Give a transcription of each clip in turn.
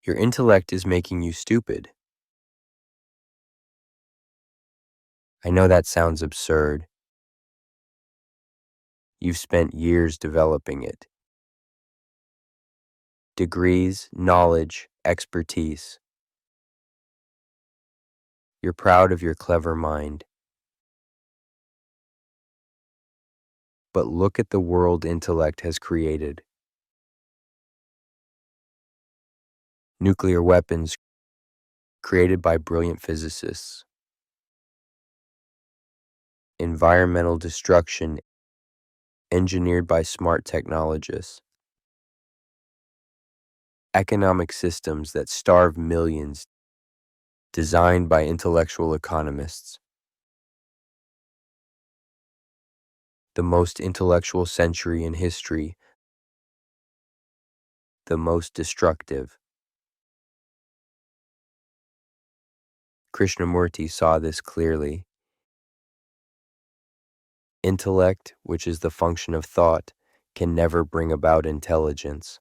Your intellect is making you stupid. I know that sounds absurd. You've spent years developing it. Degrees, knowledge, expertise. You're proud of your clever mind. But look at the world intellect has created. Nuclear weapons created by brilliant physicists. Environmental destruction engineered by smart technologists. Economic systems that starve millions designed by intellectual economists. The most intellectual century in history, the most destructive. Krishnamurti saw this clearly. Intellect, which is the function of thought, can never bring about intelligence.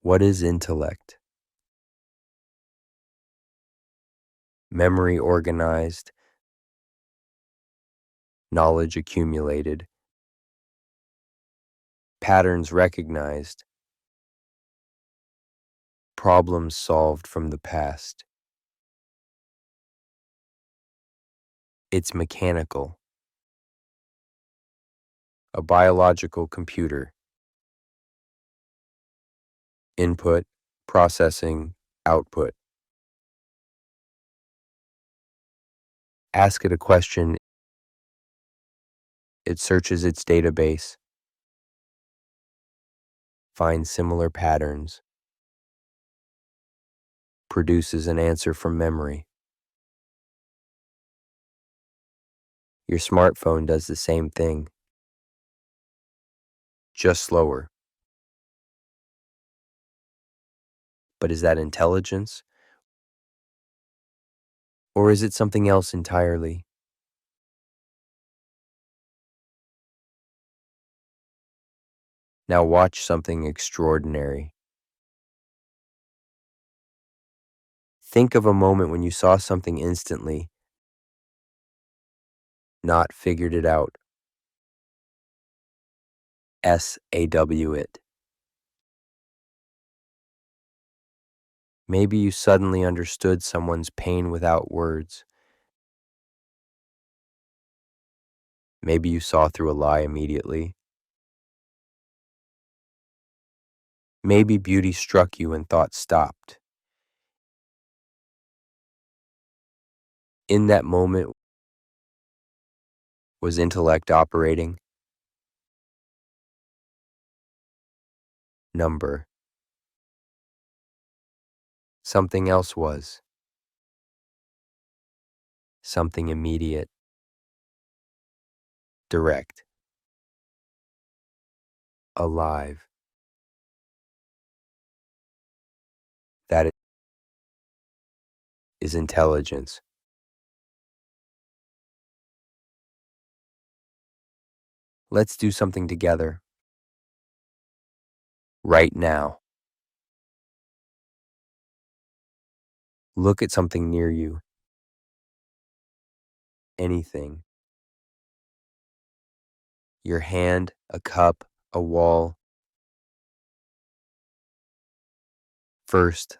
What is intellect? Memory organized, knowledge accumulated, patterns recognized, problems solved from the past. It's mechanical, a biological computer. Input, processing, output. Ask it a question, it searches its database, finds similar patterns, produces an answer from memory. Your smartphone does the same thing, just slower. But is that intelligence? Or is it something else entirely? Now watch something extraordinary. Think of a moment when you saw something instantly, not figured it out. SAW it. Maybe you suddenly understood someone's pain without words. Maybe you saw through a lie immediately. Maybe beauty struck you and thought stopped. In that moment, was intellect operating? Number. Something else was. Something immediate. Direct. Alive. That is intelligence. Let's do something together. Right now. Look at something near you. Anything. Your hand, a cup, a wall. First,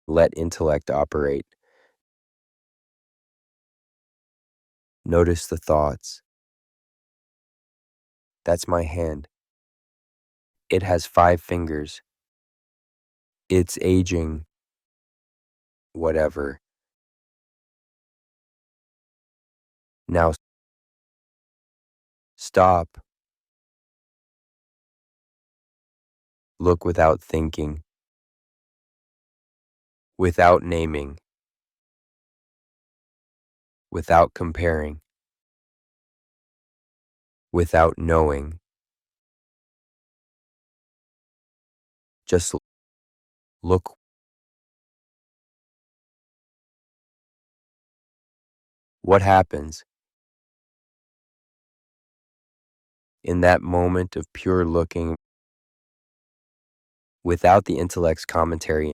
let intellect operate. Notice the thoughts. That's my hand. It has 5 fingers. It's aging. Whatever. Now stop. Look without thinking. Without naming. Without comparing. Without knowing. Just look. What happens? In that moment of pure looking, without the intellect's commentary,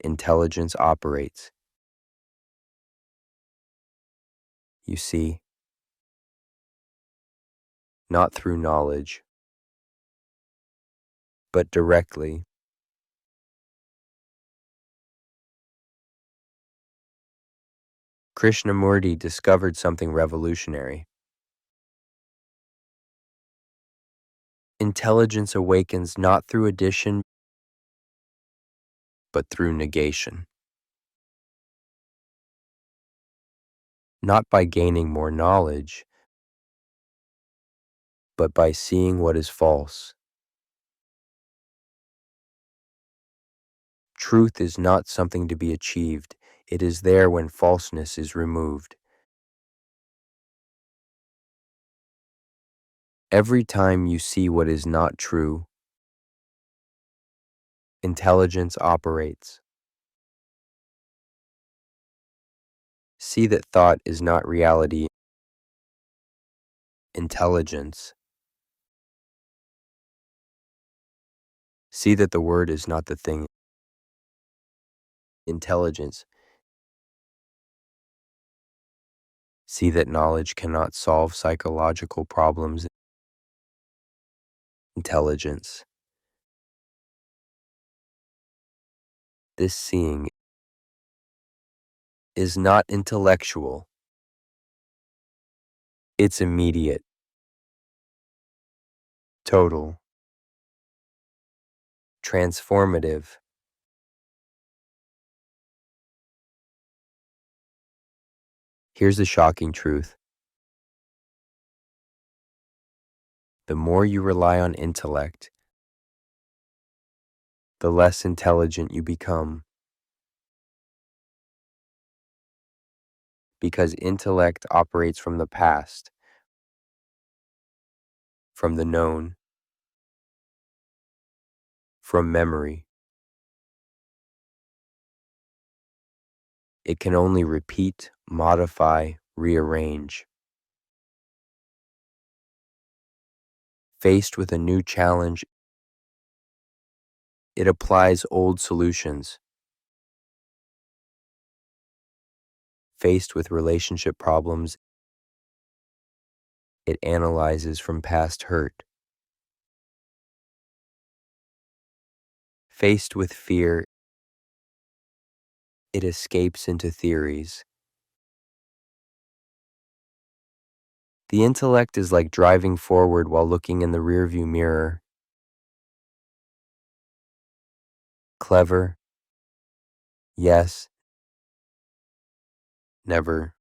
intelligence operates. You see, not through knowledge, but directly. Krishnamurti discovered something revolutionary. Intelligence awakens not through addition, but through negation. Not by gaining more knowledge, but by seeing what is false. Truth is not something to be achieved. It is there when falseness is removed. Every time you see what is not true, intelligence operates. See that thought is not reality. Intelligence. See that the word is not the thing. Intelligence. See that knowledge cannot solve psychological problems. Intelligence. This seeing is not intellectual. It's immediate, total, transformative. Here's the shocking truth. The more you rely on intellect, the less intelligent you become. Because intellect operates from the past, from the known, from memory. It can only repeat, modify, rearrange. Faced with a new challenge, it applies old solutions. Faced with relationship problems, it analyzes from past hurt. Faced with fear, it escapes into theories. The intellect is like driving forward while looking in the rearview mirror. Clever, yes, never.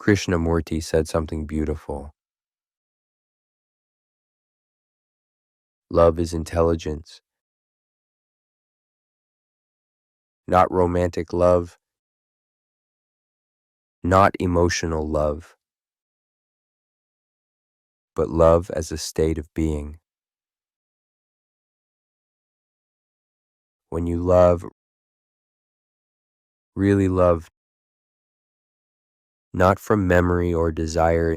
Krishnamurti said something beautiful. Love is intelligence. Not romantic love, not emotional love, but love as a state of being. When you love, really love, not from memory or desire,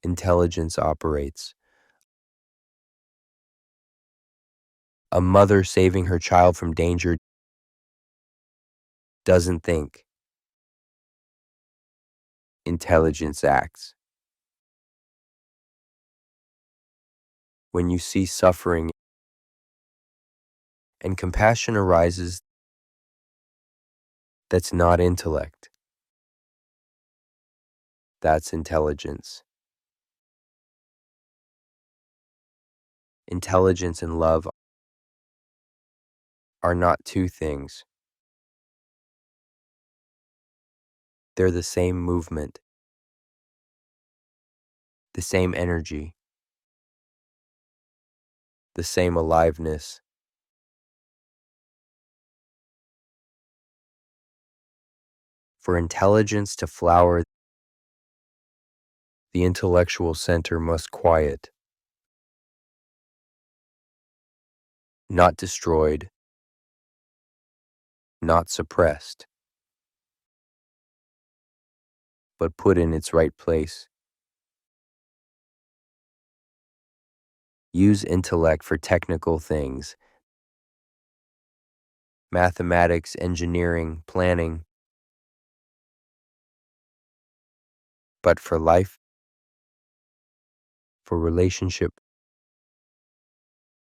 intelligence operates. A mother saving her child from danger doesn't think. Intelligence acts. When you see suffering and compassion arises, that's not intellect. That's intelligence. Intelligence and love are not two things. They're the same movement, the same energy, the same aliveness. For intelligence to flower, the intellectual center must quiet, not destroyed, not suppressed, but put in its right place. Use intellect for technical things, mathematics, engineering, planning, but for life, for relationship,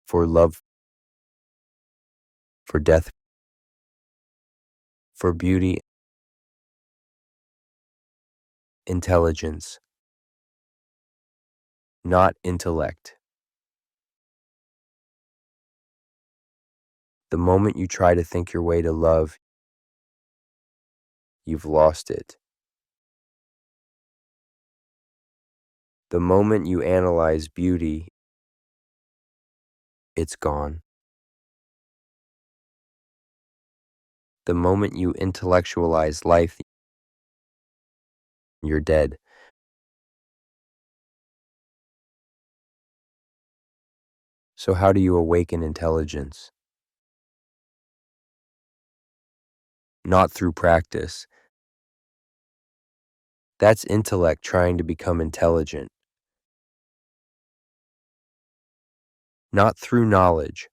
for love, for death, for beauty, intelligence, not intellect. The moment you try to think your way to love, you've lost it. The moment you analyze beauty, it's gone. The moment you intellectualize life, you're dead. So how do you awaken intelligence? Not through practice. That's intellect trying to become intelligent. Not through knowledge.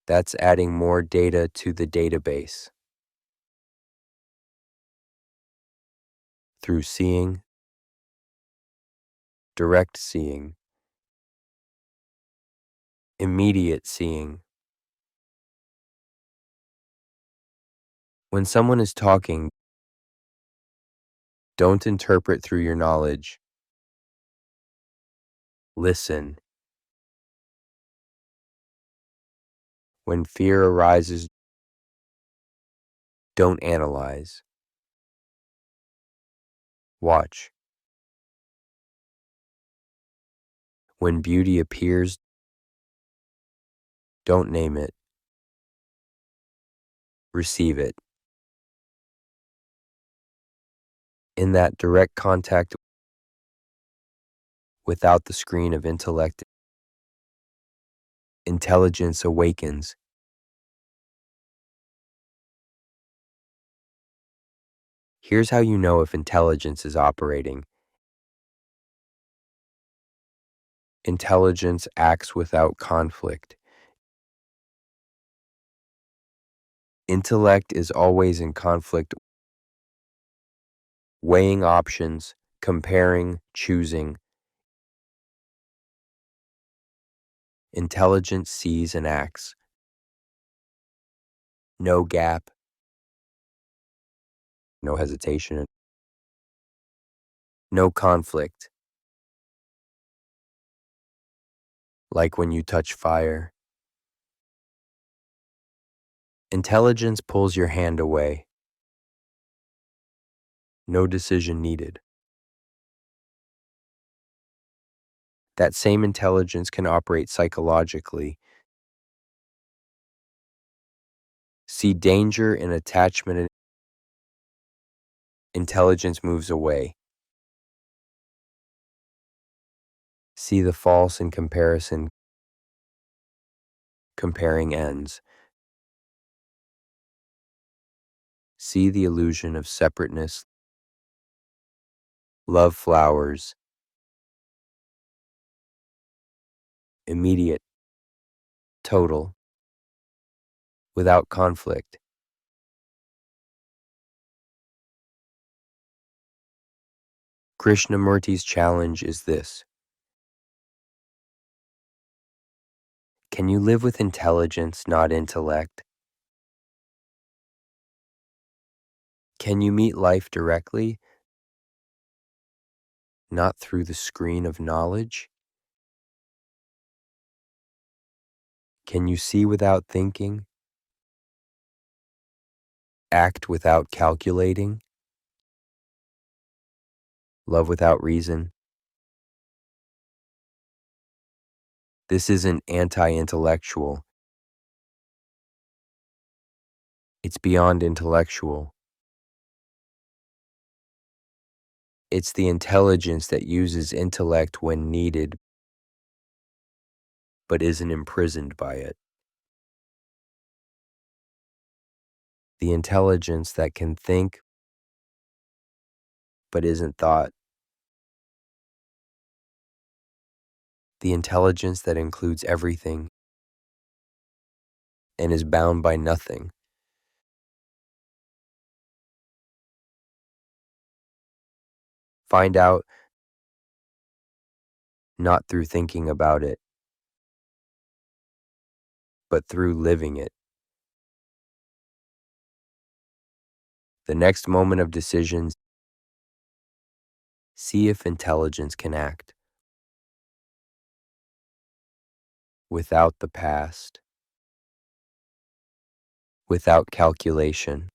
That's adding more data to the database. Through seeing, direct seeing, immediate seeing. When someone is talking, don't interpret through your knowledge. Listen. When fear arises, don't analyze. Watch. When beauty appears, don't name it. Receive it. In that direct contact without the screen of intellect, intelligence awakens. Here's how you know if intelligence is operating. Intelligence acts without conflict. Intellect is always in conflict, weighing options, comparing, choosing. Intelligence sees and acts. No gap, no hesitation, no conflict. Like when you touch fire. Intelligence pulls your hand away. No decision needed. That same intelligence can operate psychologically. See danger in attachment, and intelligence moves away. See the false in comparison, comparing ends. See the illusion of separateness, love flowers. Immediate, total, without conflict. Krishnamurti's challenge is this. Can you live with intelligence, not intellect? Can you meet life directly, not through the screen of knowledge? Can you see without thinking? Act without calculating? Love without reason? This isn't anti-intellectual. It's beyond intellectual. It's the intelligence that uses intellect when needed, but isn't imprisoned by it. The intelligence that can think but isn't thought. The intelligence that includes everything and is bound by nothing. Find out not through thinking about it, but through living it. The next moment of decisions, see if intelligence can act without the past, without calculation,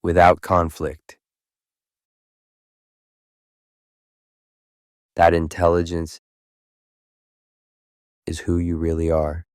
without conflict. That intelligence is who you really are.